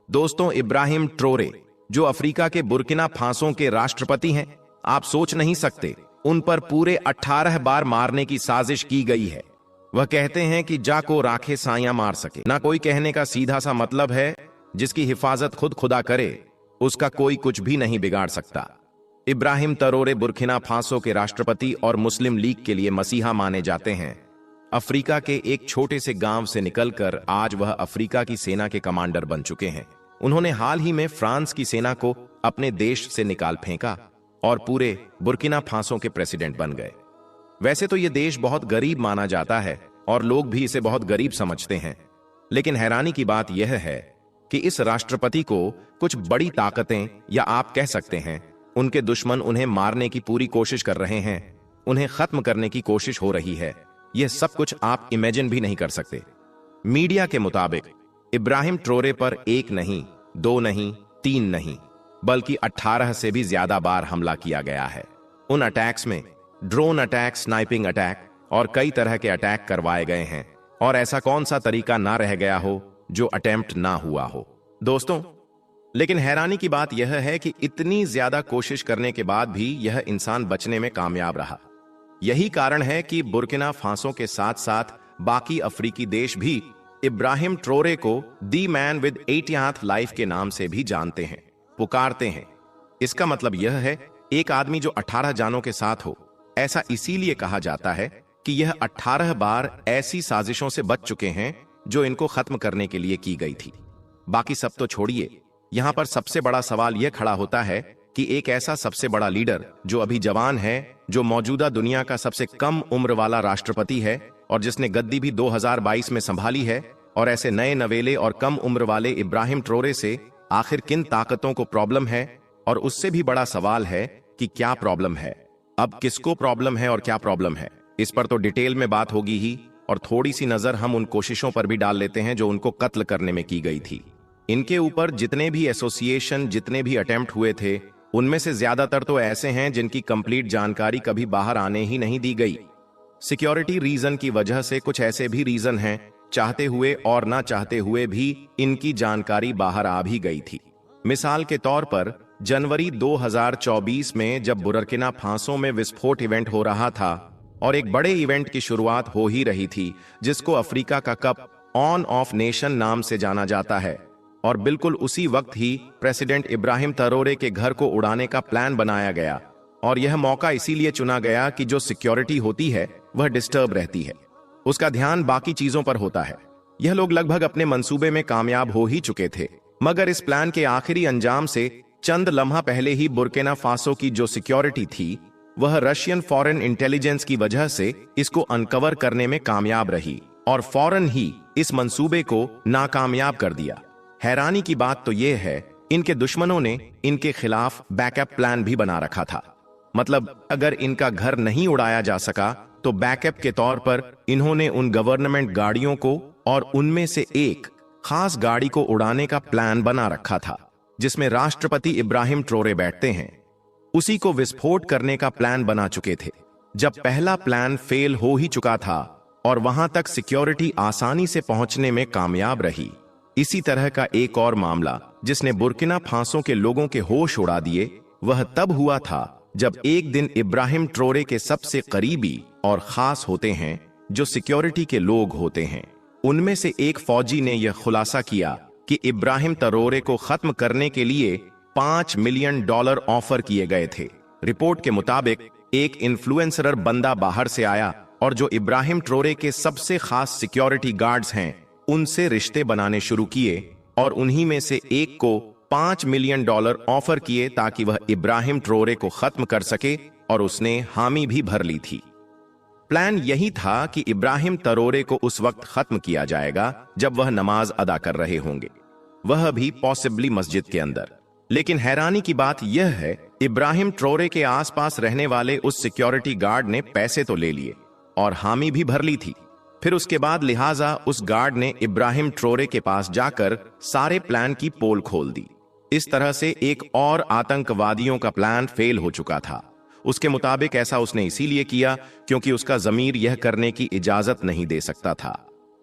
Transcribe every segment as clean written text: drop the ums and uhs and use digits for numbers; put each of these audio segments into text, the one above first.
दोस्तों, Ibrahim Traore जो Africa के बुर्किना फासो के राष्ट्रपति हैं, आप सोच नहीं सकते उन पर पूरे 18 बार मारने की साजिश की गई है। वह कहते हैं कि जा को राखे साया मार सके। ना कोई कहने का सीधा सा मतलब है, जिसकी हिफाजत खुद खुदा करे उसका कोई कुछ भी नहीं बिगाड़ सकता। इब्राहिम ट्रोरे बुर्किना फासो के राष्ट्रपति और मुस्लिम लीग के लिए मसीहा माने जाते हैं। अफ्रीका के एक छोटे से गांव से निकलकर आज वह अफ्रीका की सेना के कमांडर बन चुके हैं। उन्होंने हाल ही में फ्रांस की सेना को अपने देश से निकाल फेंका और पूरे बुर्किना फासो के प्रेसिडेंट बन गए। वैसे तो यह देश बहुत गरीब माना जाता है और लोग भी इसे बहुत गरीब समझते हैं, लेकिन हैरानी की बात यह है कि इस राष्ट्रपति को कुछ बड़ी ताकतें, या आप कह सकते हैं उनके दुश्मन, उन्हें मारने की पूरी कोशिश कर रहे हैं, उन्हें खत्म करने की कोशिश हो रही है। यह सब कुछ आप इमेजिन भी नहीं कर सकते। मीडिया के मुताबिक इब्राहिम ट्रोरे पर 1 नहीं, 2 नहीं, 3 नहीं, बल्कि 18 से भी ज्यादा बार हमला किया गया है। उन अटैक्स में ड्रोन अटैक, स्नाइपिंग अटैक और कई तरह के अटैक करवाए गए हैं, और ऐसा कौन सा तरीका ना रह गया हो जो अटेम्प्ट ना हुआ हो। दोस्तों, लेकिन हैरानी की बात यह है कि इतनी ज्यादा कोशिश करने के बाद भी यह इंसान बचने में कामयाब रहा। यही कारण है कि बुर्किना फासो के साथ साथ बाकी अफ्रीकी देश भी इब्राहिम ट्रोरे को the man with 80th life के नाम से भी जानते हैं, पुकारते हैं। इसका मतलब यह है, एक आदमी जो 18 जानों के साथ हो। ऐसा इसीलिए कहा जाता है कि यह 18 बार ऐसी साजिशों से बच चुके हैं जो इनको खत्म करने के लिए की गई थी। बाकी सब तो छोड़िए, यहां पर सबसे बड़ा सवाल यह खड़ा होता है कि एक ऐसा सबसे बड़ा लीडर जो अभी जवान है, जो मौजूदा दुनिया का सबसे कम उम्र वाला राष्ट्रपति है और जिसने गद्दी भी 2022 में संभाली है, और ऐसे नए नवेले और कम उम्र वाले इब्राहिम ट्रोरे से आखिर किन ताकतों को प्रॉब्लम है। और उससे भी बड़ा सवाल है कि क्या प्रॉब्लम है, अब किसको प्रॉब्लम है और क्या प्रॉब्लम है। इस पर तो डिटेल में बात होगी ही, और थोड़ी सी नजर हम उन कोशिशों पर भी डाल लेते हैं जो उनको कत्ल करने में की गई थी। इनके ऊपर जितने भी एसोसिएशन, जितने भी अटेम्प्ट हुए थे, उनमें से ज्यादातर तो ऐसे हैं जिनकी कंप्लीट जानकारी कभी बाहर आने ही नहीं दी गई। सिक्योरिटी रीजन की वजह से कुछ ऐसे भी रीजन हैं, चाहते हुए और ना चाहते हुए भी इनकी जानकारी बाहर आ भी गई थी। मिसाल के तौर पर जनवरी 2024 में जब बुर्किना फासो में विस्फोट इवेंट हो रहा था और एक बड़े इवेंट की शुरुआत हो ही रही थी, जिसको अफ्रीका का कप ऑन ऑफ नेशन नाम से जाना जाता है, और बिल्कुल उसी वक्त ही प्रेसिडेंट इब्राहिम ट्रोरे के घर को उड़ाने का प्लान बनाया गया। और यह मौका इसीलिए चुना गया कि जो सिक्योरिटी होती है वह डिस्टर्ब रहती है, उसका ध्यान बाकी चीजों पर होता है। यह लोग लगभग अपने मंसूबे में कामयाब हो ही चुके थे, मगर इस प्लान के आखिरी अंजाम से चंद लम्हा पहले ही बुर्किना फासो की जो सिक्योरिटी थी, वह रशियन फॉरेन इंटेलिजेंस की वजह से इसको अनकवर करने में कामयाब रही और फौरन ही इस मंसूबे को नाकामयाब कर दिया। हैरानी की बात तो यह है, इनके दुश्मनों ने इनके खिलाफ बैकअप प्लान भी बना रखा था। मतलब अगर इनका घर नहीं उड़ाया जा सका तो बैकअप के तौर पर इन्होंने उन गवर्नमेंट गाड़ियों को और उनमें से एक खास गाड़ी को उड़ाने का प्लान बना रखा था, जिसमें राष्ट्रपति इब्राहिम ट्रोरे बैठते हैं। उसी को विस्फोट करने का प्लान बना चुके थे जब पहला प्लान फेल हो ही चुका था और वहां तक सिक्योरिटी आसानी से पहुंचने में कामयाब रही। इसी तरह का एक और मामला जिसने बुर्किना फासो के लोगों के होश उड़ा दिए, वह तब हुआ था जब एक दिन इब्राहिम ट्रोरे के सबसे करीबी और खास होते हैं जो सिक्योरिटी के लोग होते हैं, उनमें से एक फौजी ने यह खुलासा किया कि इब्राहिम ट्रोरे को खत्म करने के लिए $5 मिलियन ऑफर किए गए थे। रिपोर्ट के मुताबिक एक इन्फ्लुएंसर बंदा बाहर से आया और जो इब्राहिम ट्रोरे के सबसे खास सिक्योरिटी गार्ड्स हैं, उनसे रिश्ते बनाने शुरू किए और उन्हीं में से एक को $5 मिलियन ऑफर किए ताकि वह इब्राहिम ट्रोरे को खत्म कर सके, और उसने हामी भी भर ली थी। प्लान यही था कि इब्राहिम ट्रोरे को उस वक्त खत्म किया जाएगा जब वह नमाज अदा कर रहे होंगे, वह भी पॉसिबली मस्जिद के अंदर। लेकिन हैरानी की बात यह है, इब्राहिम ट्रोरे के आसपास रहने वाले उस सिक्योरिटी गार्ड ने पैसे तो ले लिए और हामी भी भर ली थी। फिर उसके बाद लिहाजा उस गार्ड ने इब्राहिम ट्रोरे के पास जाकर सारे प्लान की पोल खोल दी। इस तरह से एक और आतंकवादियों का प्लान फेल हो चुका था। उसके मुताबिक ऐसा उसने इसीलिए किया क्योंकि उसका जमीर यह करने की इजाजत नहीं दे सकता था।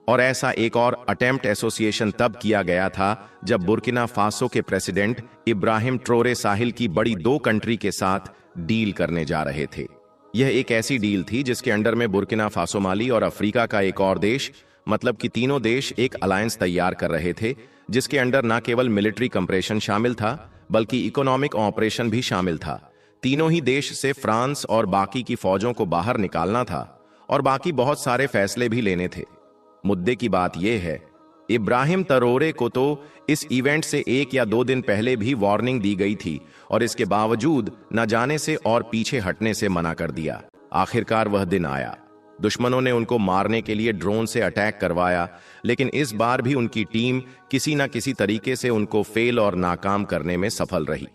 और ऐसा एक और अटेम्प्ट एसोसिएशन तब किया गया था जब बुर्किना फासो के प्रेसिडेंट इब्राहिम ट्रोरे साहिल की बड़ी 2 कंट्री के साथ डील करने जा रहे थे। यह एक ऐसी डील थी जिसके अंडर में बुर्किना फासो, माली और अफ्रीका का एक और देश, मतलब कि तीनों देश एक अलायंस तैयार कर रहे थे, जिसके अंडर न केवल मिलिट्री कंप्रेशन शामिल था बल्कि इकोनॉमिक ऑपरेशन भी शामिल था। तीनों ही देश से फ्रांस और बाकी की फौजों को बाहर निकालना था और बाकी बहुत सारे फैसले भी लेने थे। मुद्दे की बात यह है, इब्राहिम ट्रोरे को तो इस इवेंट से 1 या 2 दिन पहले भी वार्निंग दी गई थी और इसके बावजूद न जाने से और पीछे हटने से मना कर दिया। आखिरकार वह दिन आया। दुश्मनों ने उनको मारने के लिए ड्रोन से अटैक करवाया, लेकिन इस बार भी उनकी टीम किसी न किसी तरीके से उनको फेल और नाकाम करने में सफल रही।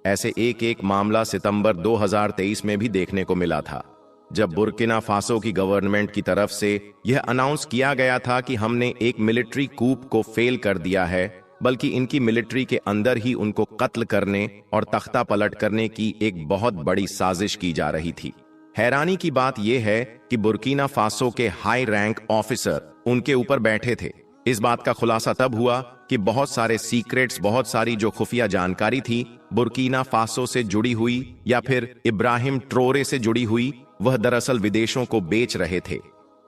ऐसे एक मामला सितंबर 2023 में भी देखने को मिला था, जब बुर्किना फासो की गवर्नमेंट की तरफ से यह अनाउंस किया गया था कि हमने एक मिलिट्री कूप को फेल कर दिया है, बल्कि इनकी मिलिट्री के अंदर ही उनको कत्ल करने और तख्ता पलट करने की एक बहुत बड़ी साजिश की जा रही थी। हैरानी की बात यह है कि बुर्किना फासो के हाई रैंक ऑफिसर उनके ऊपर बैठे थे। इस बात का खुलासा तब हुआ कि बहुत सारे सीक्रेट्स, बहुत सारी जो खुफिया जानकारी थी बुर्किना फासो से जुड़ी हुई या फिर इब्राहिम ट्रोरे से जुड़ी हुई, वह दरअसल विदेशों को बेच रहे थे।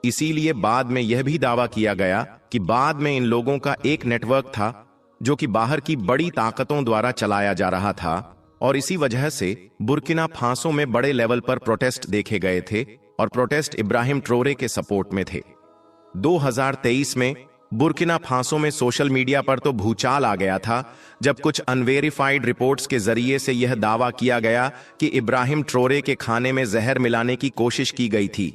इसीलिए बाद में यह भी दावा किया गया कि बाद में इन लोगों का एक नेटवर्क था जो कि बाहर की बड़ी ताकतों द्वारा चलाया जा रहा था और इसी वजह से बुर्किना फासो में बड़े लेवल पर प्रोटेस्ट देखे गए थे और प्रोटेस्ट इब्राहिम ट्रोरे के सपोर्ट में थे। 2023 में बुर्किना फासो में सोशल मीडिया पर तो भूचाल आ गया था जब कुछ अनवेरिफाइड रिपोर्ट्स के जरिए से यह दावा किया गया कि इब्राहिम ट्रोरे के खाने में जहर मिलाने की कोशिश की गई थी।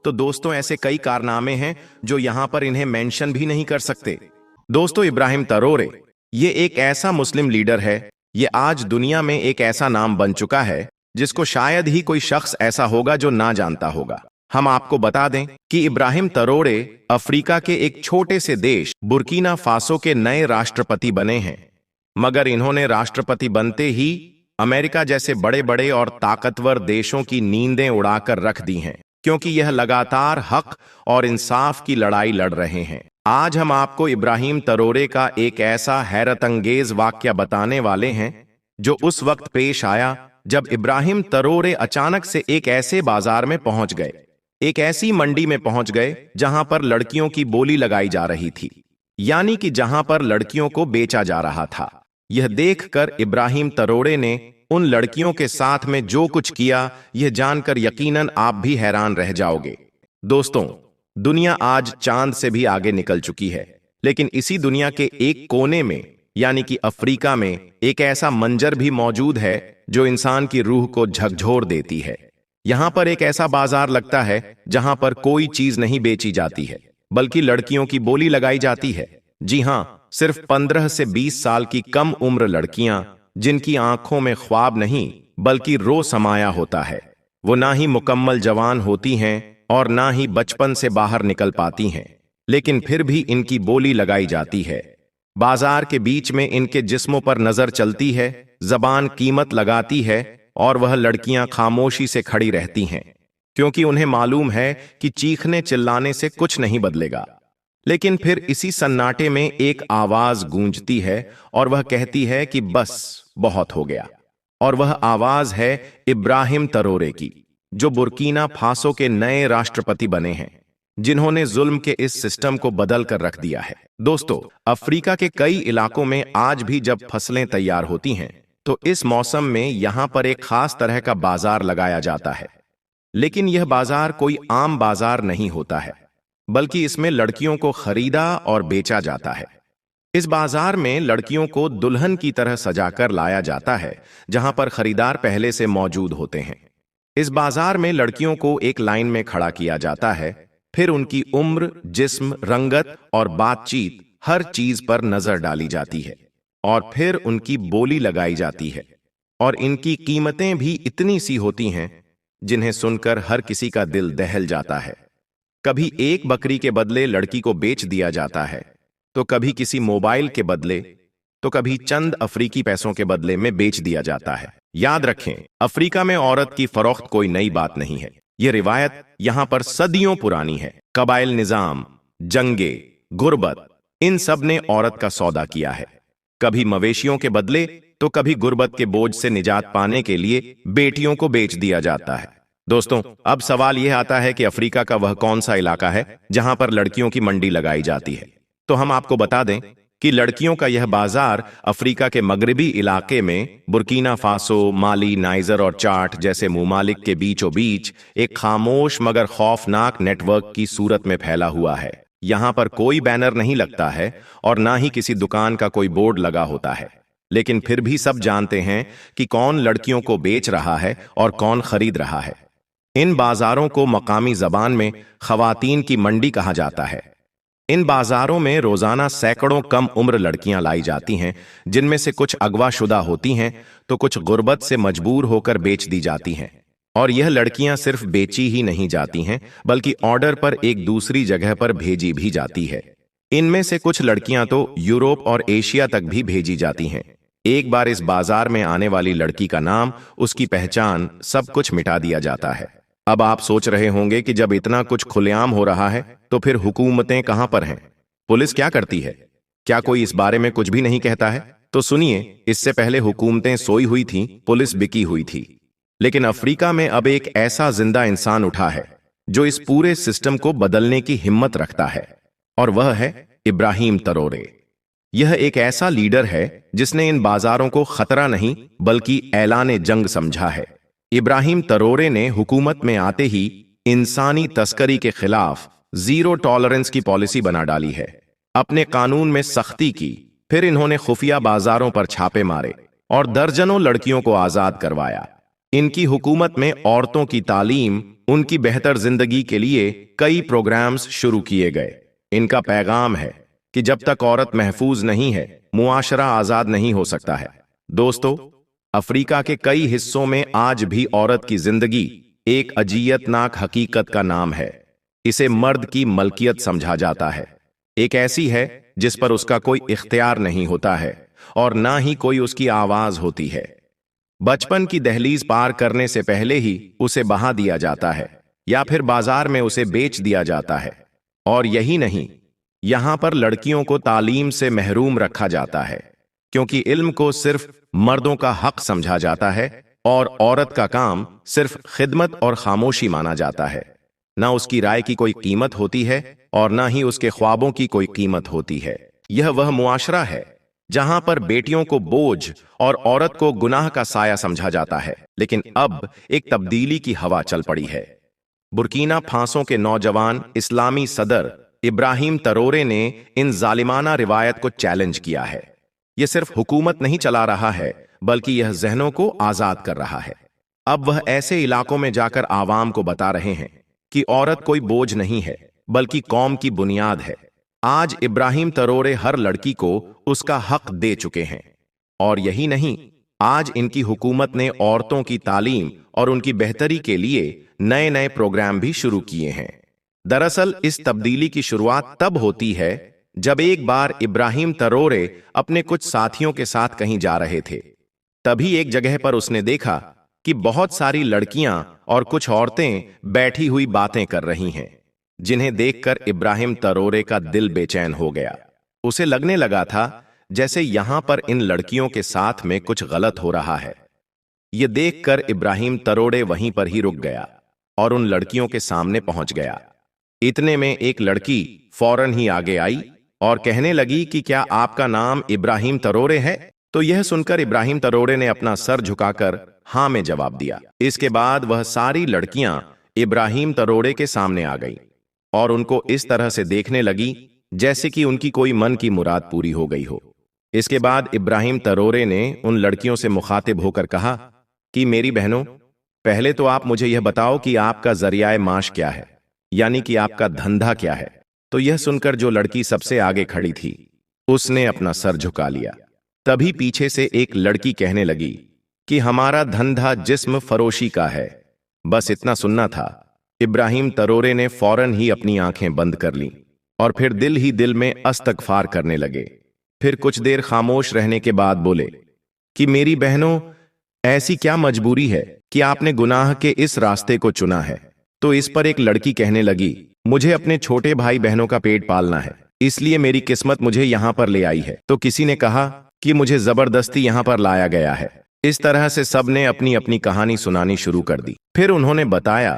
तो दोस्तों, ऐसे कई कारनामे हैं जो यहां पर इन्हें मेंशन भी नहीं कर सकते। दोस्तों, इब्राहिम ट्रोरे ये एक ऐसा मुस्लिम लीडर है, ये आज दुनिया में एक ऐसा नाम बन चुका है जिसको शायद ही कोई शख्स ऐसा होगा जो ना जानता होगा। हम आपको बता दें कि इब्राहिम ट्रोरे अफ्रीका के एक छोटे से देश बुर्किना फासो के नए राष्ट्रपति बने हैं, मगर इन्होंने राष्ट्रपति बनते ही अमेरिका जैसे बड़े बड़े और ताकतवर देशों की नींदें उड़ाकर रख दी हैं, क्योंकि यह लगातार हक और इंसाफ की लड़ाई लड़ रहे हैं। आज हम आपको इब्राहिम ट्रोरे का एक ऐसा हैरत अंगेज वाकया बताने वाले हैं जो उस वक्त पेश आया जब इब्राहिम ट्रोरे अचानक से एक ऐसे बाजार में पहुंच गए, एक ऐसी मंडी में पहुंच गए जहां पर लड़कियों की बोली लगाई जा रही थी, यानी कि जहां पर लड़कियों को बेचा जा रहा था। यह देखकर इब्राहिम ट्रोरे ने उन लड़कियों के साथ में जो कुछ किया, यह जानकर यकीनन आप भी हैरान रह जाओगे। दोस्तों, दुनिया आज चांद से भी आगे निकल चुकी है, लेकिन इसी दुनिया के एक कोने में यानी कि अफ्रीका में एक ऐसा मंजर भी मौजूद है जो इंसान की रूह को झकझोर देती है। यहां पर एक ऐसा बाजार लगता है जहां पर कोई चीज नहीं बेची जाती है, बल्कि लड़कियों की बोली लगाई जाती है। जी हां, सिर्फ 15 से 20 साल की कम उम्र लड़कियां, जिनकी आंखों में ख्वाब नहीं बल्कि रो समाया होता है। वो ना ही मुकम्मल जवान होती हैं और ना ही बचपन से बाहर निकल पाती हैं, लेकिन फिर भी इनकी बोली लगाई जाती है। बाजार के बीच में इनके जिस्मों पर नजर चलती है, जबान कीमत लगाती है और वह लड़कियां खामोशी से खड़ी रहती हैं, क्योंकि उन्हें मालूम है कि चीखने चिल्लाने से कुछ नहीं बदलेगा। लेकिन फिर इसी सन्नाटे में एक आवाज गूंजती है और वह कहती है कि बस बहुत हो गया। और वह आवाज है इब्राहिम ट्रोरे की, जो बुर्किना फासो के नए राष्ट्रपति बने हैं, जिन्होंने जुल्म के इस सिस्टम को बदल कर रख दिया है। दोस्तों, अफ्रीका के कई इलाकों में आज भी जब फसलें तैयार होती हैं तो इस मौसम में यहां पर एक खास तरह का बाजार लगाया जाता है। लेकिन यह बाजार कोई आम बाजार नहीं होता है, बल्कि इसमें लड़कियों को खरीदा और बेचा जाता है। इस बाजार में लड़कियों को दुल्हन की तरह सजाकर लाया जाता है, जहां पर खरीदार पहले से मौजूद होते हैं। इस बाजार में लड़कियों को एक लाइन में खड़ा किया जाता है, फिर उनकी उम्र, जिस्म, रंगत और बातचीत हर चीज पर नजर डाली जाती है और फिर उनकी बोली लगाई जाती है। और इनकी कीमतें भी इतनी सी होती हैं जिन्हें सुनकर हर किसी का दिल दहल जाता है। कभी एक बकरी के बदले लड़की को बेच दिया जाता है, तो कभी किसी मोबाइल के बदले, तो कभी चंद अफ्रीकी पैसों के बदले में बेच दिया जाता है। याद रखें, अफ्रीका में औरत की फरोख्त कोई नई बात नहीं है। यह रिवायत यहां पर सदियों पुरानी है। कबाइल निजाम, जंगे, गुर्बत, इन सब ने औरत का सौदा किया है। कभी मवेशियों के बदले तो कभी गुर्बत के बोझ से निजात पाने के लिए बेटियों को बेच दिया जाता है। दोस्तों, अब सवाल यह आता है कि अफ्रीका का वह कौन सा इलाका है जहां पर लड़कियों की मंडी लगाई जाती है। तो हम आपको बता दें कि लड़कियों का यह बाजार अफ्रीका के मगरबी इलाके में बुर्किना फासो, माली, नाइजर और चाड जैसे मुमालिक के बीचों बीच एक खामोश मगर खौफनाक नेटवर्क की सूरत में फैला हुआ है। यहां पर कोई बैनर नहीं लगता है और ना ही किसी दुकान का कोई बोर्ड लगा होता है, लेकिन फिर भी सब जानते हैं कि कौन लड़कियों को बेच रहा है और कौन खरीद रहा है। इन बाजारों को मकामी जबान में खवातीन की मंडी कहा जाता है। इन बाजारों में रोजाना सैकड़ों कम उम्र लड़कियां लाई जाती हैं, जिनमें से कुछ अगवाशुदा होती हैं तो कुछ गुर्बत से मजबूर होकर बेच दी जाती हैं। और यह लड़कियां सिर्फ बेची ही नहीं जाती हैं, बल्कि ऑर्डर पर एक दूसरी जगह पर भेजी भी जाती है। इनमें से कुछ लड़कियां तो यूरोप और एशिया तक भी भेजी जाती हैं। एक बार इस बाजार में आने वाली लड़की का नाम, उसकी पहचान, सब कुछ मिटा दिया जाता है। अब आप सोच रहे होंगे कि जब इतना कुछ खुलेआम हो रहा है तो फिर हुकूमतें कहां पर हैं? पुलिस क्या करती है? क्या कोई इस बारे में कुछ भी नहीं कहता है? तो सुनिए, इससे पहले हुकूमतें सोई हुई थीं, पुलिस बिकी हुई थी। लेकिन अफ्रीका में अब एक ऐसा जिंदा इंसान उठा है जो इस पूरे सिस्टम को बदलने की हिम्मत रखता है, और वह है इब्राहिम तरोरे। यह एक ऐसा लीडर है जिसने इन बाजारों को खतरा नहीं बल्कि ऐलान जंग समझा है। इब्राहिम तरोरे ने हुकूमत में आते ही इंसानी तस्करी के खिलाफ जीरो टॉलरेंस की पॉलिसी बना डाली है। अपने कानून में सख्ती की, फिर इन्होंने खुफिया बाजारों पर छापे मारे और दर्जनों लड़कियों को आजाद करवाया। इनकी हुकूमत में औरतों की तालीम, उनकी बेहतर जिंदगी के लिए कई प्रोग्राम्स शुरू किए गए। इनका पैगाम है कि जब तक औरत महफूज नहीं है, मुआशरा आजाद नहीं हो सकता है। दोस्तों, अफ्रीका के कई हिस्सों में आज भी औरत की जिंदगी एक अजियतनाक हकीकत का नाम है। इसे मर्द की मलकियत समझा जाता है, एक ऐसी है जिस पर उसका कोई इख्तियार नहीं होता है और ना ही कोई उसकी आवाज होती है। बचपन की दहलीज पार करने से पहले ही उसे बहा दिया जाता है या फिर बाजार में उसे बेच दिया जाता है। और यही नहीं, यहां पर लड़कियों को तालीम से महरूम रखा जाता है, क्योंकि इल्म को सिर्फ मर्दों का हक समझा जाता है और औरत का काम सिर्फ खिदमत और खामोशी माना जाता है। ना उसकी राय की कोई कीमत होती है और ना ही उसके ख्वाबों की कोई कीमत होती है। यह वह मुआशरा है जहां पर बेटियों को बोझ और औरत को गुनाह का साया समझा जाता है। लेकिन अब एक तब्दीली की हवा चल पड़ी है। बुर्किना फासो के नौजवान इस्लामी सदर इब्राहिम तरोरे ने इन जालिमाना रिवायत को चैलेंज किया है। यह सिर्फ हुकूमत नहीं चला रहा है, बल्कि यह जहनों को आजाद कर रहा है। अब वह ऐसे इलाकों में जाकर आवाम को बता रहे हैं कि औरत कोई बोझ नहीं है, बल्कि कौम की बुनियाद है। आज इब्राहिम तरोरे हर लड़की को उसका हक दे चुके हैं। और यही नहीं, आज इनकी हुकूमत ने औरतों की तालीम और उनकी बेहतरी के लिए नए नए प्रोग्राम भी शुरू किए हैं। दरअसल इस तब्दीली की शुरुआत तब होती है जब एक बार इब्राहिम तरोरे अपने कुछ साथियों के साथ कहीं जा रहे थे। तभी एक जगह पर उसने देखा कि बहुत सारी लड़कियां और कुछ औरतें बैठी हुई बातें कर रही हैं, जिन्हें देखकर इब्राहिम तरोरे का दिल बेचैन हो गया। उसे लगने लगा था जैसे यहां पर इन लड़कियों के साथ में कुछ गलत हो रहा है। यह देखकर इब्राहिम तरोरे वहीं पर ही रुक गया और उन लड़कियों के सामने पहुंच गया। इतने में एक लड़की फौरन ही आगे आई और कहने लगी कि क्या आपका नाम इब्राहिम तरोरे है? तो यह सुनकर इब्राहिम तरोरे ने अपना सर झुकाकर हां में जवाब दिया। इसके बाद वह सारी लड़कियां इब्राहिम तरोरे के सामने आ गईं और उनको इस तरह से देखने लगी जैसे कि उनकी कोई मन की मुराद पूरी हो गई हो। इसके बाद इब्राहिम तरोरे ने उन लड़कियों से मुखातिब होकर कहा कि मेरी बहनों, पहले तो आप मुझे यह बताओ कि आपका जरियाए माश क्या है, यानी कि आपका धंधा क्या है। तो यह सुनकर जो लड़की सबसे आगे खड़ी थी, उसने अपना सर झुका लिया। तभी पीछे से एक लड़की कहने लगी कि हमारा धंधा जिस्म फरोशी का है। बस इतना सुनना था। इब्राहिम तरोरे ने फौरन ही अपनी आंखें बंद कर लीं और फिर दिल ही दिल में अस्तगफार करने लगे। फिर कुछ देर खामोश रहने के बाद बोले कि मेरी बहनों, ऐसी क्या मजबूरी है कि आपने गुनाह के इस रास्ते को चुना है? तो इस पर एक लड़की कहने लगी, मुझे अपने छोटे भाई बहनों का पेट पालना है, इसलिए मेरी किस्मत मुझे यहाँ पर ले आई है। तो किसी ने कहा कि मुझे जबरदस्ती यहाँ पर लाया गया है। इस तरह से सबने अपनी अपनी कहानी सुनानी शुरू कर दी। फिर उन्होंने बताया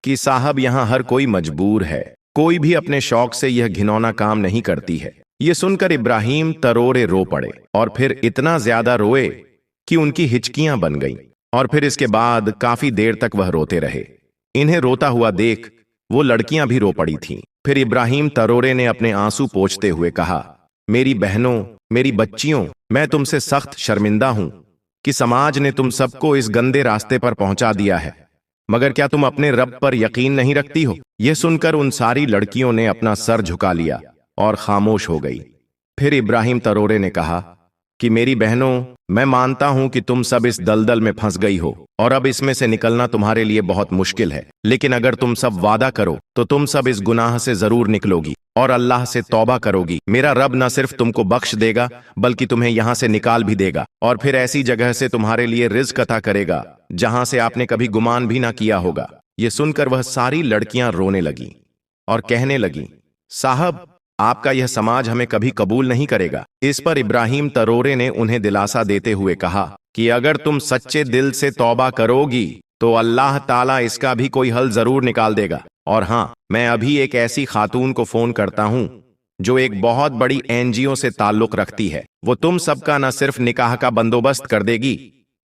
कि साहब, यहाँ हर कोई मजबूर है, कोई भी अपने शौक से यह घिनौना काम नहीं करती है। ये सुनकर इब्राहिम तरोरे रो पड़े और फिर इतना ज्यादा रोए कि उनकी हिचकियां बन गईं। और फिर इसके बाद काफी देर तक वह रोते रहे। इन्हें रोता हुआ देख वो लड़कियां भी रो पड़ी थीं। फिर इब्राहिम तरोरे ने अपने आंसू पोंछते हुए कहा, मेरी बहनों, मेरी बच्चियों, मैं तुमसे सख्त शर्मिंदा हूं कि समाज ने तुम सबको इस गंदे रास्ते पर पहुंचा दिया है, मगर क्या तुम अपने रब पर यकीन नहीं रखती हो? यह सुनकर उन सारी लड़कियों ने अपना सर झुका लिया और खामोश हो गई। फिर इब्राहिम तरोरे ने कहा कि मेरी बहनों, मैं मानता हूं कि तुम सब इस दलदल में फंस गई हो और अब इसमें से निकलना तुम्हारे लिए बहुत मुश्किल है, लेकिन अगर तुम सब वादा करो तो तुम सब इस गुनाह से जरूर निकलोगी और अल्लाह से तौबा करोगी। मेरा रब न सिर्फ तुमको बख्श देगा बल्कि तुम्हें यहां से निकाल भी देगा और फिर ऐसी जगह से तुम्हारे लिए रिज्क अता करेगा जहां से आपने कभी गुमान भी ना किया होगा। ये सुनकर वह सारी लड़कियां रोने लगीं और कहने लगीं, साहब, आपका यह समाज हमें कभी कबूल नहीं करेगा। इस पर इब्राहिम तरोरे ने उन्हें दिलासा देते हुए कहा कि अगर तुम सच्चे दिल से तौबा करोगी तो अल्लाह ताला इसका भी कोई हल जरूर निकाल देगा। और हाँ, मैं अभी एक ऐसी खातून को फोन करता हूं जो एक बहुत बड़ी एनजीओ से ताल्लुक रखती है। वो तुम सबका न सिर्फ निकाह का बंदोबस्त कर देगी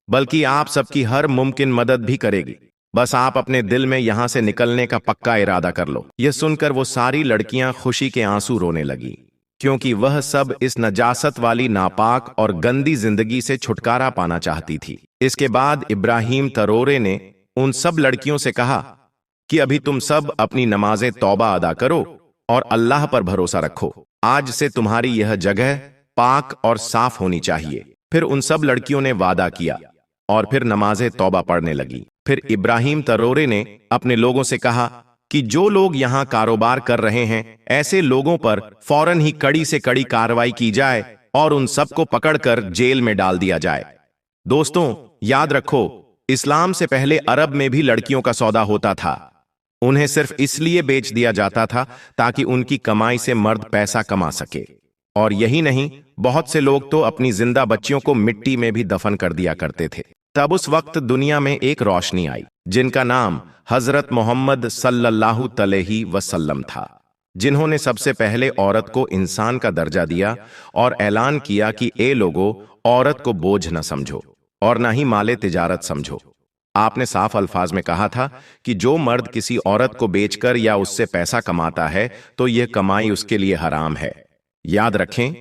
बल्कि आप सबकी हर मुमकिन मदद भी करेगी। बस आप अपने दिल में यहां से निकलने का पक्का इरादा कर लो। यह सुनकर वो सारी लड़कियां खुशी के आंसू रोने लगी, क्योंकि वह सब इस नजासत वाली नापाक और गंदी जिंदगी से छुटकारा पाना चाहती थी। इसके बाद इब्राहिम तरोरे ने उन सब लड़कियों से कहा कि अभी तुम सब अपनी नमाजें तौबा अदा करो और अल्लाह पर भरोसा रखो। आज से तुम्हारी यह जगह पाक और साफ होनी चाहिए। फिर उन सब लड़कियों ने वादा किया और फिर नमाजें तौबा पढ़ने लगी। फिर इब्राहिम तरोरे ने अपने लोगों से कहा कि जो लोग यहां कारोबार कर रहे हैं, ऐसे लोगों पर फौरन ही कड़ी से कड़ी कार्रवाई की जाए और उन सबको पकड़कर जेल में डाल दिया जाए। दोस्तों, याद रखो, इस्लाम से पहले अरब में भी लड़कियों का सौदा होता था। उन्हें सिर्फ इसलिए बेच दिया जाता था ताकि उनकी कमाई से मर्द पैसा कमा सके। और यही नहीं, बहुत से लोग तो अपनी जिंदा बच्चियों को मिट्टी में भी दफन कर दिया करते थे। तब उस वक्त दुनिया में एक रोशनी आई जिनका नाम हजरत मोहम्मद सल्लल्लाहु अलैहि वसल्लम था, जिन्होंने सबसे पहले औरत को इंसान का दर्जा दिया और ऐलान किया कि ए लोगों, औरत को बोझ न समझो और न ही माले तिजारत समझो। आपने साफ अल्फाज में कहा था कि जो मर्द किसी औरत को बेचकर या उससे पैसा कमाता है तो यह कमाई उसके लिए हराम है। याद रखें,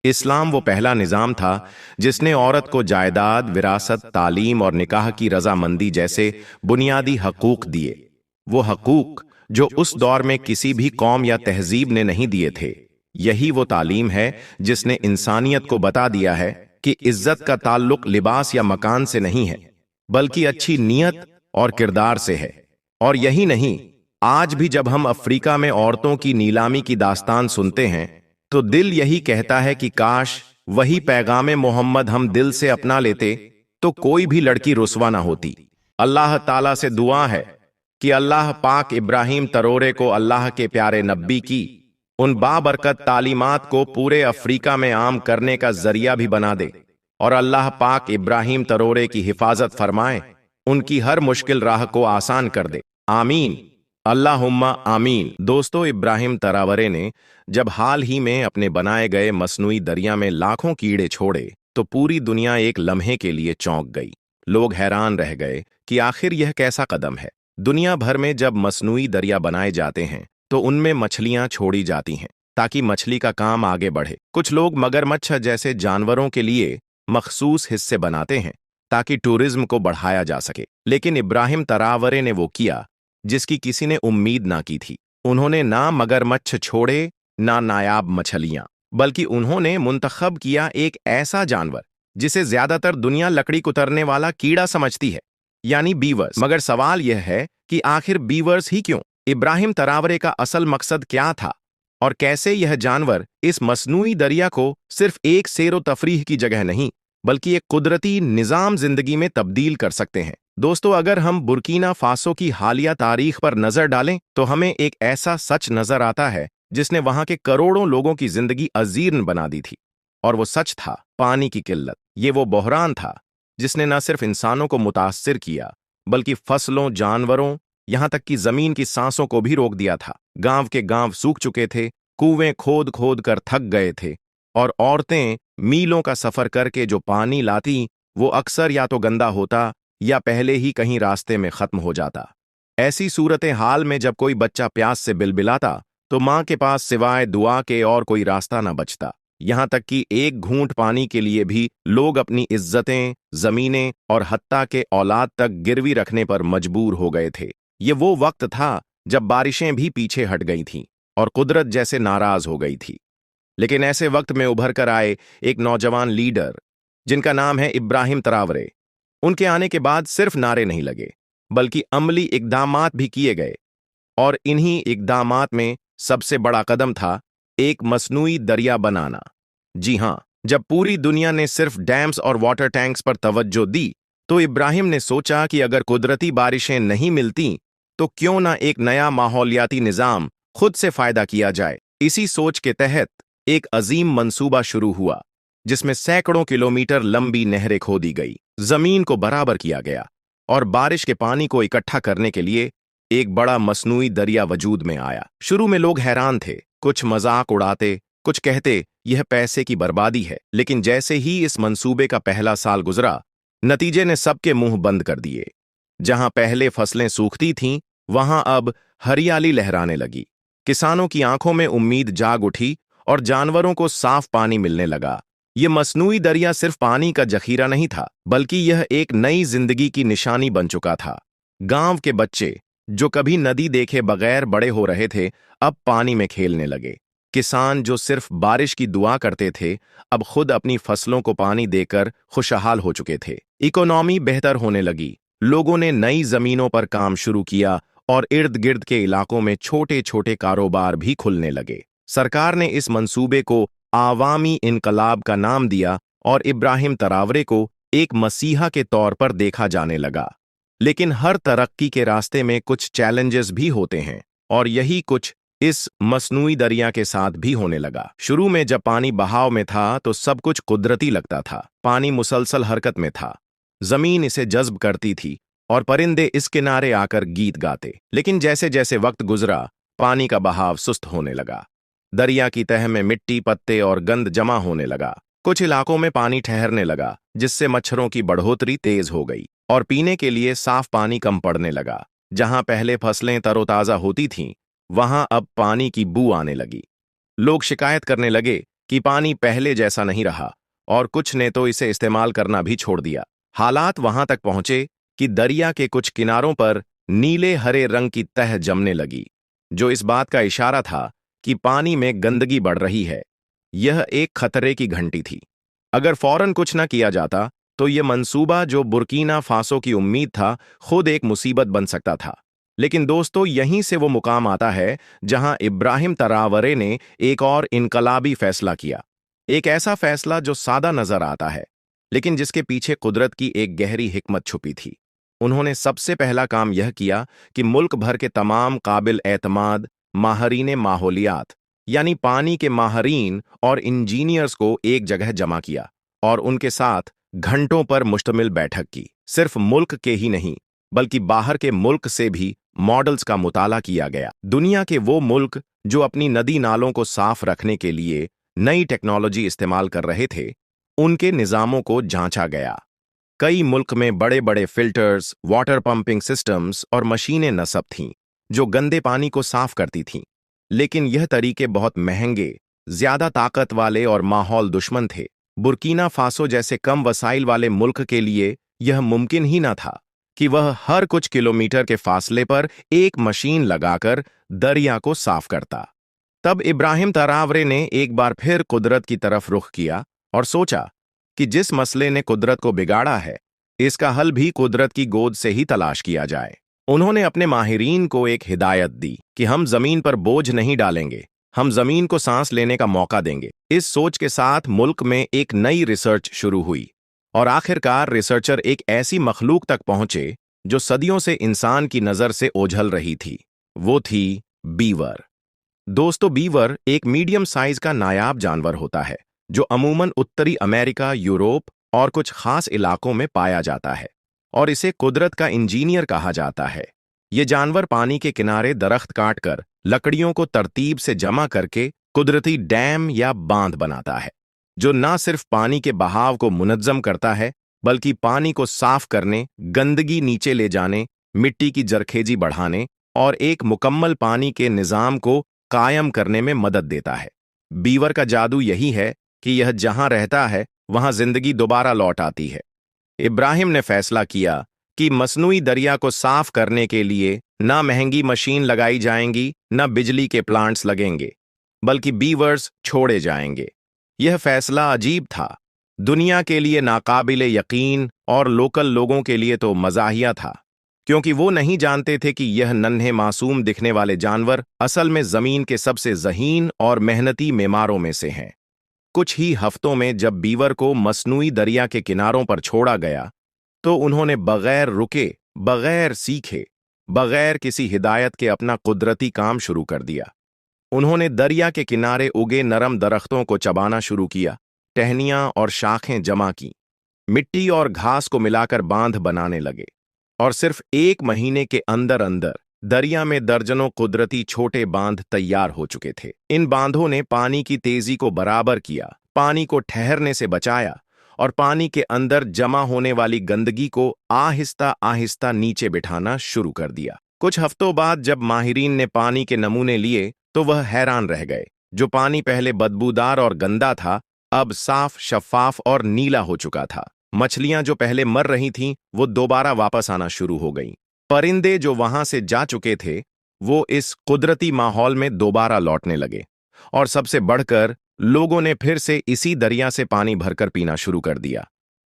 इस्लाम वो पहला निजाम था जिसने औरत को जायदाद, विरासत, तालीम और निकाह की रजामंदी जैसे बुनियादी हकूक दिए। वो हकूक जो उस दौर में किसी भी कौम या तहजीब ने नहीं दिए थे। यही वो तालीम है जिसने इंसानियत को बता दिया है कि इज्जत का ताल्लुक लिबास या मकान से नहीं है बल्कि अच्छी नीयत और किरदार से है। और यही नहीं, आज भी जब हम अफ्रीका में औरतों की नीलामी की दास्तान सुनते हैं तो दिल यही कहता है कि काश वही पैगामे मोहम्मद हम दिल से अपना लेते तो कोई भी लड़की रुस्वा ना होती। अल्लाह ताला से दुआ है कि अल्लाह पाक इब्राहिम तरोरे को अल्लाह के प्यारे नब्बी की उन बाबरकत तालीमात को पूरे अफ्रीका में आम करने का जरिया भी बना दे और अल्लाह पाक इब्राहिम तरोरे की हिफाजत फरमाए, उनकी हर मुश्किल राह को आसान कर दे। आमीन, अल्लाहुम्मा आमीन। दोस्तों, इब्राहिम तरावरे ने जब हाल ही में अपने बनाए गए मसनूई दरिया में लाखों कीड़े छोड़े तो पूरी दुनिया एक लम्हे के लिए चौंक गई। लोग हैरान रह गए कि आखिर यह कैसा कदम है। दुनिया भर में जब मसनूई दरिया बनाए जाते हैं तो उनमें मछलियां छोड़ी जाती हैं ताकि मछली का काम आगे बढ़े। कुछ लोग मगरमच्छ जैसे जानवरों के लिए मखसूस हिस्से बनाते हैं ताकि टूरिज्म को बढ़ाया जा सके। लेकिन इब्राहिम तरावरे ने वो किया जिसकी किसी ने उम्मीद ना की थी। उन्होंने ना मगरमच्छ छोड़े ना नायाब मछलियां, बल्कि उन्होंने मुंतखब किया एक ऐसा जानवर जिसे ज्यादातर दुनिया लकड़ी कुतरने वाला कीड़ा समझती है, यानी बीवर्स। मगर सवाल यह है कि आखिर बीवर्स ही क्यों? इब्राहिम तरावरे का असल मकसद क्या था और कैसे यह जानवर इस मसनूई दरिया को सिर्फ एक सैरो तफरीह की जगह नहीं बल्कि एक कुदरती निजाम जिंदगी में तब्दील कर सकते हैं? दोस्तों, अगर हम बुर्किना फासो की हालिया तारीख पर नजर डालें तो हमें एक ऐसा सच नजर आता है जिसने वहां के करोड़ों लोगों की जिंदगी अजीर्ण बना दी थी। और वो सच था पानी की किल्लत। ये वो बहरान था जिसने न सिर्फ इंसानों को मुतासिर किया बल्कि फसलों, जानवरों, यहां तक कि जमीन की सांसों को भी रोक दिया था। गांव के गांव सूख चुके थे, कुएं खोद खोद कर थक गए थे, और औरतें मीलों का सफर करके जो पानी लाती वो अक्सर या तो गंदा होता या पहले ही कहीं रास्ते में खत्म हो जाता। ऐसी सूरत हाल में जब कोई बच्चा प्यास से बिलबिलाता तो मां के पास सिवाय दुआ के और कोई रास्ता न बचता। यहां तक कि एक घूंट पानी के लिए भी लोग अपनी इज्जतें, जमीनें और हत्ता के औलाद तक गिरवी रखने पर मजबूर हो गए थे। ये वो वक्त था जब बारिशें भी पीछे हट गई थीं और कुदरत जैसे नाराज हो गई थी। लेकिन ऐसे वक्त में उभर कर आए एक नौजवान लीडर जिनका नाम है इब्राहिम तरावरे। उनके आने के बाद सिर्फ नारे नहीं लगे बल्कि अमली इकदामात भी किए गए, और इन्हीं इकदामात में सबसे बड़ा कदम था एक मसनूई दरिया बनाना। जी हां, जब पूरी दुनिया ने सिर्फ डैम्स और वाटर टैंक्स पर तवज्जो दी तो इब्राहिम ने सोचा कि अगर कुदरती बारिशें नहीं मिलती तो क्यों ना एक नया माहौलियाती निजाम खुद से फायदा किया जाए। इसी सोच के तहत एक अजीम मंसूबा शुरू हुआ जिसमें सैकड़ों किलोमीटर लंबी नहरें खोदी गई, जमीन को बराबर किया गया और बारिश के पानी को इकट्ठा करने के लिए एक बड़ा मसनूई दरिया वजूद में आया। शुरू में लोग हैरान थे, कुछ मजाक उड़ाते, कुछ कहते यह पैसे की बर्बादी है। लेकिन जैसे ही इस मंसूबे का पहला साल गुजरा, नतीजे ने सबके मुंह बंद कर दिए। जहां पहले फसलें सूखती थीं वहां अब हरियाली लहराने लगी। किसानों की आंखों में उम्मीद जाग उठी और जानवरों को साफ पानी मिलने लगा। ये मसनूई दरिया सिर्फ पानी का जखीरा नहीं था बल्कि यह एक नई जिंदगी की निशानी बन चुका था। गांव के बच्चे जो कभी नदी देखे बगैर बड़े हो रहे थे अब पानी में खेलने लगे। किसान जो सिर्फ बारिश की दुआ करते थे अब खुद अपनी फसलों को पानी देकर खुशहाल हो चुके थे। इकोनॉमी बेहतर होने लगी, लोगों ने नई जमीनों पर काम शुरू किया और इर्द गिर्द के इलाकों में छोटे छोटे कारोबार भी खुलने लगे। सरकार ने इस मंसूबे को आवामी इनकलाब का नाम दिया और इब्राहिम तरावरे को एक मसीहा के तौर पर देखा जाने लगा। लेकिन हर तरक्की के रास्ते में कुछ चैलेंजेस भी होते हैं, और यही कुछ इस मसनूई दरिया के साथ भी होने लगा। शुरू में जब पानी बहाव में था तो सब कुछ कुदरती लगता था। पानी मुसलसल हरकत में था, जमीन इसे जज्ब करती थी और परिंदे इस किनारे आकर गीत गाते। लेकिन जैसे जैसे वक्त गुजरा पानी का बहाव सुस्त होने लगा। दरिया की तह में मिट्टी, पत्ते और गंद जमा होने लगा। कुछ इलाकों में पानी ठहरने लगा जिससे मच्छरों की बढ़ोतरी तेज हो गई और पीने के लिए साफ पानी कम पड़ने लगा। जहां पहले फसलें तरोताजा होती थीं वहां अब पानी की बू आने लगी। लोग शिकायत करने लगे कि पानी पहले जैसा नहीं रहा और कुछ ने तो इसे इस्तेमाल करना भी छोड़ दिया। हालात वहां तक पहुंचे कि दरिया के कुछ किनारों पर नीले हरे रंग की तह जमने लगी, जो इस बात का इशारा था कि पानी में गंदगी बढ़ रही है। यह एक खतरे की घंटी थी। अगर फौरन कुछ न किया जाता तो यह मंसूबा जो बुर्किना फासो की उम्मीद था खुद एक मुसीबत बन सकता था। लेकिन दोस्तों, यहीं से वो मुकाम आता है जहां इब्राहिम तरावरे ने एक और इनकलाबी फैसला किया। एक ऐसा फैसला जो सादा नजर आता है लेकिन जिसके पीछे कुदरत की एक गहरी हिकमत छुपी थी। उन्होंने सबसे पहला काम यह किया कि मुल्क भर के तमाम काबिल एतमाद माहरीन माहौलियात यानी पानी के माहरीन और इंजीनियर्स को एक जगह जमा किया और उनके साथ घंटों पर मुश्तमिल बैठक की। सिर्फ मुल्क के ही नहीं बल्कि बाहर के मुल्क से भी मॉडल्स का मुताला किया गया। दुनिया के वो मुल्क जो अपनी नदी नालों को साफ रखने के लिए नई टेक्नोलॉजी इस्तेमाल कर रहे थे, उनके निज़ामों को जांचा गया। कई मुल्क में बड़े बड़े फिल्टर्स, वाटर पंपिंग सिस्टम्स और मशीनें नस्ब थीं जो गंदे पानी को साफ करती थीं। लेकिन यह तरीके बहुत महंगे, ज्यादा ताकत वाले और माहौल दुश्मन थे। बुर्किना फासो जैसे कम वसाइल वाले मुल्क के लिए यह मुमकिन ही न था कि वह हर कुछ किलोमीटर के फासले पर एक मशीन लगाकर दरिया को साफ करता। तब इब्राहिम तरावरे ने एक बार फिर कुदरत की तरफ रुख किया और सोचा कि जिस मसले ने कुदरत को बिगाड़ा है, इसका हल भी कुदरत की गोद से ही तलाश किया जाए। उन्होंने अपने माहिरीन को एक हिदायत दी कि हम जमीन पर बोझ नहीं डालेंगे, हम जमीन को सांस लेने का मौका देंगे। इस सोच के साथ मुल्क में एक नई रिसर्च शुरू हुई और आखिरकार रिसर्चर एक ऐसी मखलूक तक पहुंचे जो सदियों से इंसान की नजर से ओझल रही थी। वो थी बीवर। दोस्तों, बीवर एक मीडियम साइज का नायाब जानवर होता है जो अमूमन उत्तरी अमेरिका, यूरोप और कुछ खास इलाकों में पाया जाता है, और इसे कुदरत का इंजीनियर कहा जाता है। ये जानवर पानी के किनारे दरख्त काटकर लकड़ियों को तरतीब से जमा करके कुदरती डैम या बांध बनाता है, जो न सिर्फ पानी के बहाव को मुनज्जम करता है बल्कि पानी को साफ करने, गंदगी नीचे ले जाने, मिट्टी की जरखेजी बढ़ाने और एक मुकम्मल पानी के निज़ाम को कायम करने में मदद देता है। बीवर का जादू यही है कि यह जहां रहता है वहां जिंदगी दोबारा लौट आती है। इब्राहिम ने फैसला किया कि मसनूई दरिया को साफ करने के लिए न महंगी मशीन लगाई जाएंगी, न बिजली के प्लांट्स लगेंगे, बल्कि बीवर्स छोड़े जाएंगे। यह फैसला अजीब था, दुनिया के लिए नाकाबिले यकीन और लोकल लोगों के लिए तो मजाहिया था, क्योंकि वो नहीं जानते थे कि यह नन्हे मासूम दिखने वाले जानवर असल में जमीन के सबसे ज़हीन और मेहनती मेमारों में से हैं। कुछ ही हफ्तों में जब बीवर को मसनूई दरिया के किनारों पर छोड़ा गया, तो उन्होंने बगैर रुके, बगैर सीखे, बगैर किसी हिदायत के अपना कुदरती काम शुरू कर दिया। उन्होंने दरिया के किनारे उगे नरम दरख्तों को चबाना शुरू किया, टहनियां और शाखें जमा की, मिट्टी और घास को मिलाकर बांध बनाने लगे, और सिर्फ 1 महीने के अंदर अंदर दरिया में दर्जनों कुदरती छोटे बांध तैयार हो चुके थे। इन बांधों ने पानी की तेजी को बराबर किया, पानी को ठहरने से बचाया और पानी के अंदर जमा होने वाली गंदगी को आहिस्ता आहिस्ता नीचे बिठाना शुरू कर दिया। कुछ हफ्तों बाद जब माहिरीन ने पानी के नमूने लिए तो वह हैरान रह गए। जो पानी पहले बदबूदार और गंदा था, अब साफ, शफाफ और नीला हो चुका था। मछलियां जो पहले मर रही थीं, वो दोबारा वापस आना शुरू हो गईं। परिंदे जो वहां से जा चुके थे, वो इस कुदरती माहौल में दोबारा लौटने लगे। और सबसे बढ़कर लोगों ने फिर से इसी दरिया से पानी भरकर पीना शुरू कर दिया,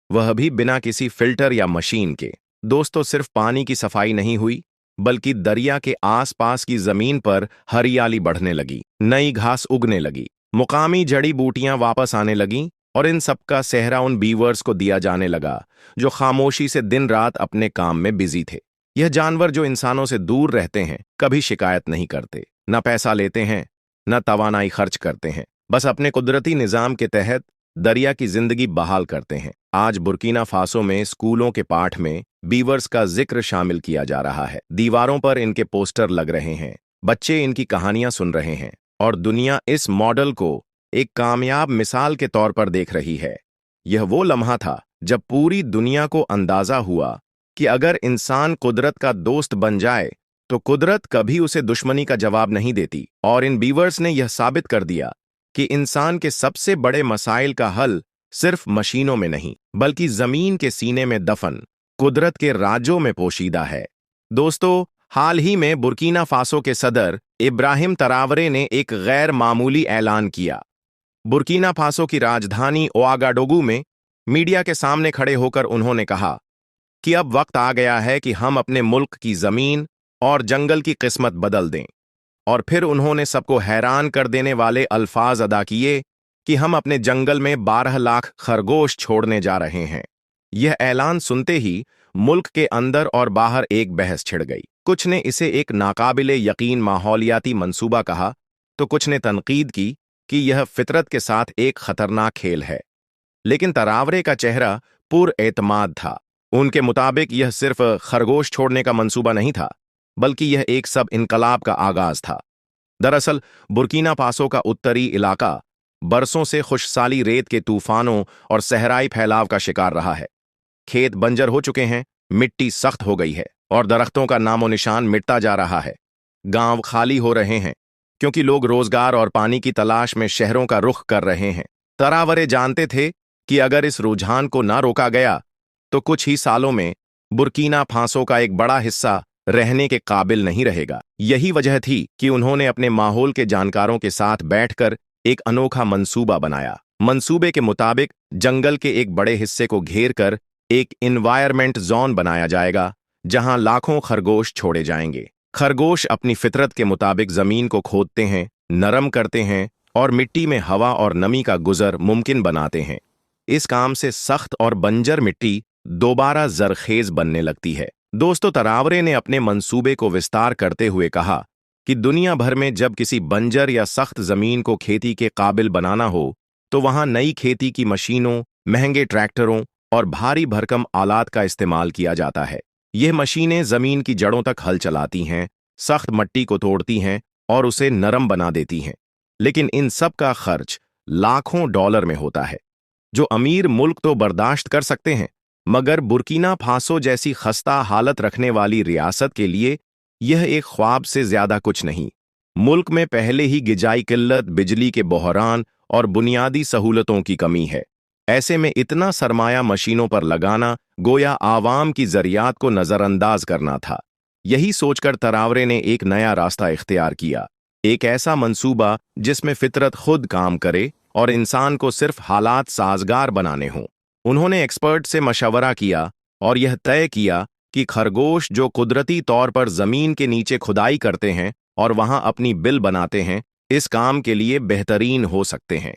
वह भी बिना किसी फिल्टर या मशीन के। दोस्तों, सिर्फ पानी की सफाई नहीं हुई, बल्कि दरिया के आसपास की जमीन पर हरियाली बढ़ने लगी, नई घास उगने लगी, मुकामी जड़ी बूटियां वापस आने लगीं, और इन सबका सेहरा उन बीवर्स को दिया जाने लगा जो खामोशी से दिन रात अपने काम में बिजी थे। यह जानवर जो इंसानों से दूर रहते हैं, कभी शिकायत नहीं करते, न पैसा लेते हैं, न तवानाई खर्च करते हैं, बस अपने कुदरती निजाम के तहत दरिया की जिंदगी बहाल करते हैं। आज बुर्किना फासो में स्कूलों के पाठ में बीवर्स का जिक्र शामिल किया जा रहा है। दीवारों पर इनके पोस्टर लग रहे हैं, बच्चे इनकी कहानियां सुन रहे हैं, और दुनिया इस मॉडल को एक कामयाब मिसाल के तौर पर देख रही है। यह वो लम्हा था जब पूरी दुनिया को अंदाजा हुआ कि अगर इंसान कुदरत का दोस्त बन जाए तो कुदरत कभी उसे दुश्मनी का जवाब नहीं देती। और इन बीवर्स ने यह साबित कर दिया कि इंसान के सबसे बड़े मसाइल का हल सिर्फ मशीनों में नहीं, बल्कि जमीन के सीने में दफन कुदरत के राजों में पोशीदा है। दोस्तों, हाल ही में बुर्किना फासो के सदर इब्राहिम तरावरे ने एक गैर मामूली ऐलान किया। बुर्किना फासो की राजधानी ओआगाडोगू में मीडिया के सामने खड़े होकर उन्होंने कहा कि अब वक्त आ गया है कि हम अपने मुल्क की जमीन और जंगल की किस्मत बदल दें। और फिर उन्होंने सबको हैरान कर देने वाले अल्फाज अदा किए कि हम अपने जंगल में 12 लाख खरगोश छोड़ने जा रहे हैं। यह ऐलान सुनते ही मुल्क के अंदर और बाहर एक बहस छिड़ गई। कुछ ने इसे एक नाकाबिले यकीन माहौलियाती मंसूबा कहा, तो कुछ ने तनकीद की कि यह फितरत के साथ एक खतरनाक खेल है। लेकिन तरावरे का चेहरा पुरएतमाद था। उनके मुताबिक यह सिर्फ खरगोश छोड़ने का मंसूबा नहीं था, बल्कि यह एक सब इनकलाब का आगाज था। दरअसल बुर्किना फासो का उत्तरी इलाका बरसों से खुशसाली रेत के तूफानों और सहराई फैलाव का शिकार रहा है। खेत बंजर हो चुके हैं, मिट्टी सख्त हो गई है और दरख्तों का नामो निशान मिटता जा रहा है। गांव खाली हो रहे हैं क्योंकि लोग रोजगार और पानी की तलाश में शहरों का रुख कर रहे हैं। तरावरे जानते थे कि अगर इस रुझान को ना रोका गया तो कुछ ही सालों में बुर्किना फासो का एक बड़ा हिस्सा रहने के काबिल नहीं रहेगा। यही वजह थी कि उन्होंने अपने माहौल के जानकारों के साथ बैठकर एक अनोखा मंसूबा बनाया। मंसूबे के मुताबिक जंगल के एक बड़े हिस्से को घेर कर एक इन्वायरमेंट जोन बनाया जाएगा, जहां लाखों खरगोश छोड़े जाएंगे। खरगोश अपनी फितरत के मुताबिक जमीन को खोदते हैं, नरम करते हैं और मिट्टी में हवा और नमी का गुजर मुमकिन बनाते हैं। इस काम से सख्त और बंजर मिट्टी दोबारा जरखेज बनने लगती है। दोस्तों, तरावरे ने अपने मंसूबे को विस्तार करते हुए कहा कि दुनिया भर में जब किसी बंजर या सख्त जमीन को खेती के काबिल बनाना हो तो वहां नई खेती की मशीनों, महंगे ट्रैक्टरों और भारी भरकम आलात का इस्तेमाल किया जाता है। यह मशीनें जमीन की जड़ों तक हल चलाती हैं, सख्त मट्टी को तोड़ती हैं और उसे नरम बना देती हैं। लेकिन इन सब का खर्च लाखों डॉलर में होता है। जो अमीर मुल्क तो बर्दाश्त कर सकते हैं, मगर बुर्किना फासो जैसी खस्ता हालत रखने वाली रियासत के लिए यह एक ख्वाब से ज्यादा कुछ नहीं। मुल्क में पहले ही गिजाई किल्लत, बिजली के बहरान और बुनियादी सहूलतों की कमी है। ऐसे में इतना सरमाया मशीनों पर लगाना गोया आवाम की जरियात को नजरअंदाज करना था। यही सोचकर तरावरे ने एक नया रास्ता इख्तियार किया, एक ऐसा मंसूबा जिसमें फितरत खुद काम करे और इंसान को सिर्फ हालात साजगार बनाने हों। उन्होंने एक्सपर्ट से मशवरा किया और यह तय किया कि खरगोश जो कुदरती तौर पर जमीन के नीचे खुदाई करते हैं और वहां अपनी बिल बनाते हैं, इस काम के लिए बेहतरीन हो सकते हैं।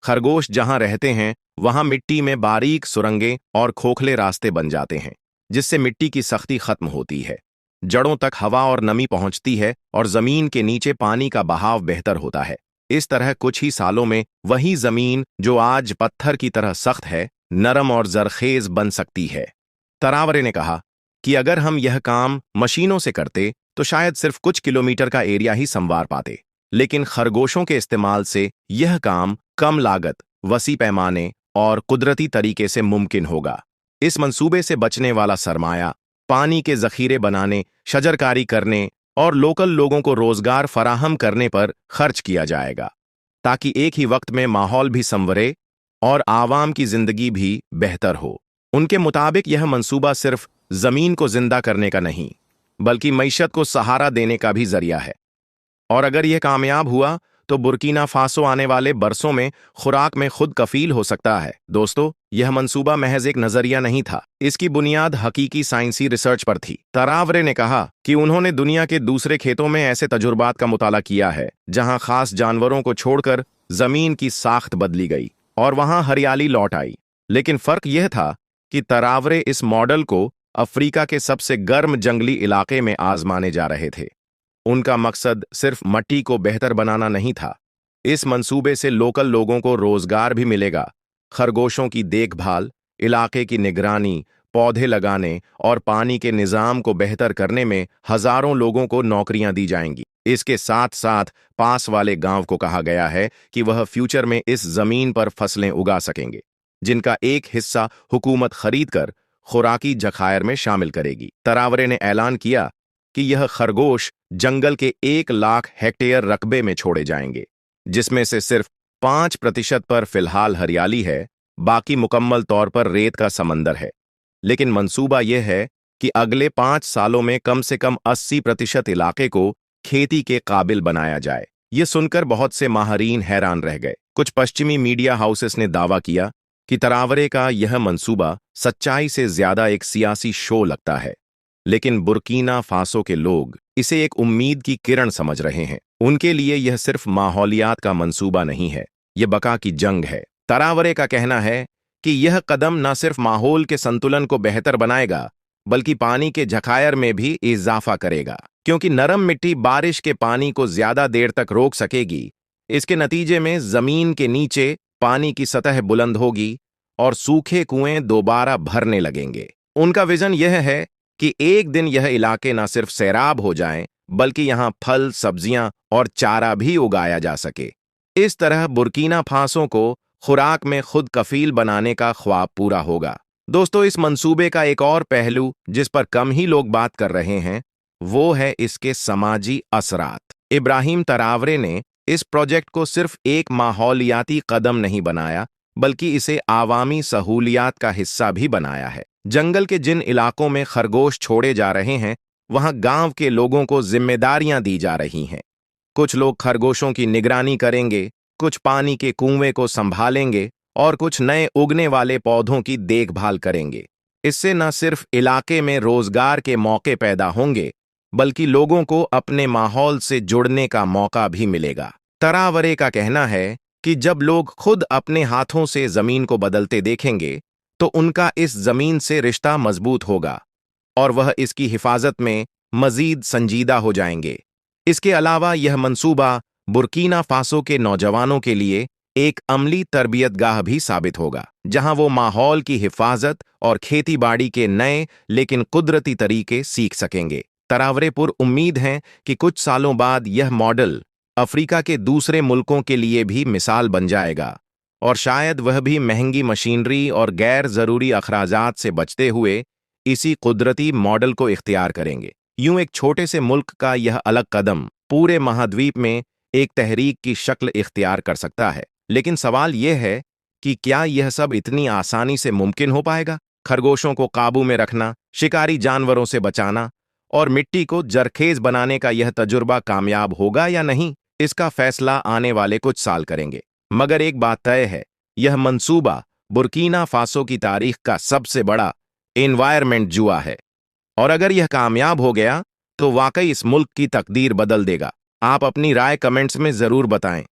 खरगोश जहां रहते हैं वहां मिट्टी में बारीक सुरंगें और खोखले रास्ते बन जाते हैं, जिससे मिट्टी की सख्ती खत्म होती है, जड़ों तक हवा और नमी पहुंचती है और जमीन के नीचे पानी का बहाव बेहतर होता है। इस तरह कुछ ही सालों में वही जमीन जो आज पत्थर की तरह सख्त है, नरम और जरखेज बन सकती है। तरावरे ने कहा कि अगर हम यह काम मशीनों से करते तो शायद सिर्फ कुछ किलोमीटर का एरिया ही संवार पाते, लेकिन खरगोशों के इस्तेमाल से यह काम कम लागत, वसी पैमाने और कुदरती तरीके से मुमकिन होगा। इस मंसूबे से बचने वाला सरमाया पानी के जखीरे बनाने, शजरकारी करने और लोकल लोगों को रोजगार फराहम करने पर खर्च किया जाएगा, ताकि एक ही वक्त में माहौल भी संवरे और आवाम की जिंदगी भी बेहतर हो। उनके मुताबिक यह मंसूबा सिर्फ जमीन को जिंदा करने का नहीं, बल्कि मईशत को सहारा देने का भी जरिया है। और अगर यह कामयाब हुआ तो बुर्किना फासो आने वाले बरसों में खुराक में खुद कफील हो सकता है। दोस्तों, यह मंसूबा महज एक नजरिया नहीं था, इसकी बुनियाद हकीकी साइंसी रिसर्च पर थी। तरावरे ने कहा कि उन्होंने दुनिया के दूसरे खेतों में ऐसे तजुर्बात का मुताला किया है जहां खास जानवरों को छोड़कर जमीन की साख्त बदली गई और वहां हरियाली लौट आई। लेकिन फर्क यह था कि तरावरे इस मॉडल को अफ्रीका के सबसे गर्म जंगली इलाके में आजमाने जा रहे थे। उनका मकसद सिर्फ मट्टी को बेहतर बनाना नहीं था, इस मंसूबे से लोकल लोगों को रोजगार भी मिलेगा। खरगोशों की देखभाल, इलाके की निगरानी, पौधे लगाने और पानी के निजाम को बेहतर करने में हजारों लोगों को नौकरियां दी जाएंगी। इसके साथ साथ पास वाले गांव को कहा गया है कि वह फ्यूचर में इस जमीन पर फसलें उगा सकेंगे, जिनका एक हिस्सा हुकूमत खरीदकर खुराकी जखायर में शामिल करेगी। तरावरे ने ऐलान किया कि यह खरगोश जंगल के 1 लाख हेक्टेयर रकबे में छोड़े जाएंगे, जिसमें से सिर्फ 5% पर फिलहाल हरियाली है, बाकी मुकम्मल तौर पर रेत का समंदर है। लेकिन मंसूबा यह है कि अगले 5 सालों में कम से कम 80% इलाके को खेती के काबिल बनाया जाए। ये सुनकर बहुत से माहरीन हैरान रह गए। कुछ पश्चिमी मीडिया हाउसेस ने दावा किया कि तरावरे का यह मंसूबा सच्चाई से ज्यादा एक सियासी शो लगता है, लेकिन बुर्किना फासो के लोग इसे एक उम्मीद की किरण समझ रहे हैं। उनके लिए यह सिर्फ माहौलियात का मंसूबा नहीं है, यह बका की जंग है। तरावरे का कहना है कि यह कदम न सिर्फ माहौल के संतुलन को बेहतर बनाएगा, बल्कि पानी के जखायर में भी इजाफा करेगा, क्योंकि नरम मिट्टी बारिश के पानी को ज्यादा देर तक रोक सकेगी। इसके नतीजे में जमीन के नीचे पानी की सतह बुलंद होगी और सूखे कुएं दोबारा भरने लगेंगे। उनका विजन यह है कि एक दिन यह इलाके न सिर्फ सैराब हो जाएं, बल्कि यहां फल, सब्जियां और चारा भी उगाया जा सके। इस तरह बुर्किना फासो को खुराक में खुद कफील बनाने का ख्वाब पूरा होगा। दोस्तों, इस मंसूबे का एक और पहलू जिस पर कम ही लोग बात कर रहे हैं, वो है इसके समाजी असरात। इब्राहिम तरावरे ने इस प्रोजेक्ट को सिर्फ एक माहौलियाती कदम नहीं बनाया, बल्कि इसे आवामी सहूलियात का हिस्सा भी बनाया है। जंगल के जिन इलाकों में खरगोश छोड़े जा रहे हैं, वहां गांव के लोगों को जिम्मेदारियां दी जा रही हैं। कुछ लोग खरगोशों की निगरानी करेंगे, कुछ पानी के कुएं को संभालेंगे और कुछ नए उगने वाले पौधों की देखभाल करेंगे। इससे न सिर्फ इलाके में रोजगार के मौके पैदा होंगे, बल्कि लोगों को अपने माहौल से जुड़ने का मौका भी मिलेगा। तरावरे का कहना है कि जब लोग खुद अपने हाथों से जमीन को बदलते देखेंगे, तो उनका इस जमीन से रिश्ता मजबूत होगा और वह इसकी हिफाजत में मजीद संजीदा हो जाएंगे। इसके अलावा यह मंसूबा बुर्किना फासो के नौजवानों के लिए एक अमली तरबियतगाह भी साबित होगा, जहां वो माहौल की हिफाजत और खेतीबाड़ी के नए लेकिन कुदरती तरीके सीख सकेंगे। तरावरेपुर उम्मीद हैं कि कुछ सालों बाद यह मॉडल अफ्रीका के दूसरे मुल्कों के लिए भी मिसाल बन जाएगा और शायद वह भी महंगी मशीनरी और गैर जरूरी अखराजात से बचते हुए इसी कुदरती मॉडल को इख्तियार करेंगे। यूं एक छोटे से मुल्क का यह अलग कदम पूरे महाद्वीप में एक तहरीक की शक्ल इख्तियार कर सकता है। लेकिन सवाल यह है कि क्या यह सब इतनी आसानी से मुमकिन हो पाएगा? खरगोशों को काबू में रखना, शिकारी जानवरों से बचाना और मिट्टी को जरखेज बनाने का यह तजुर्बा कामयाब होगा या नहीं, इसका फैसला आने वाले कुछ साल करेंगे। मगर एक बात तय है, यह मंसूबा बुर्किना फासो की तारीख का सबसे बड़ा एनवायरमेंट जुआ है और अगर यह कामयाब हो गया तो वाकई इस मुल्क की तकदीर बदल देगा। आप अपनी राय कमेंट्स में जरूर बताएं।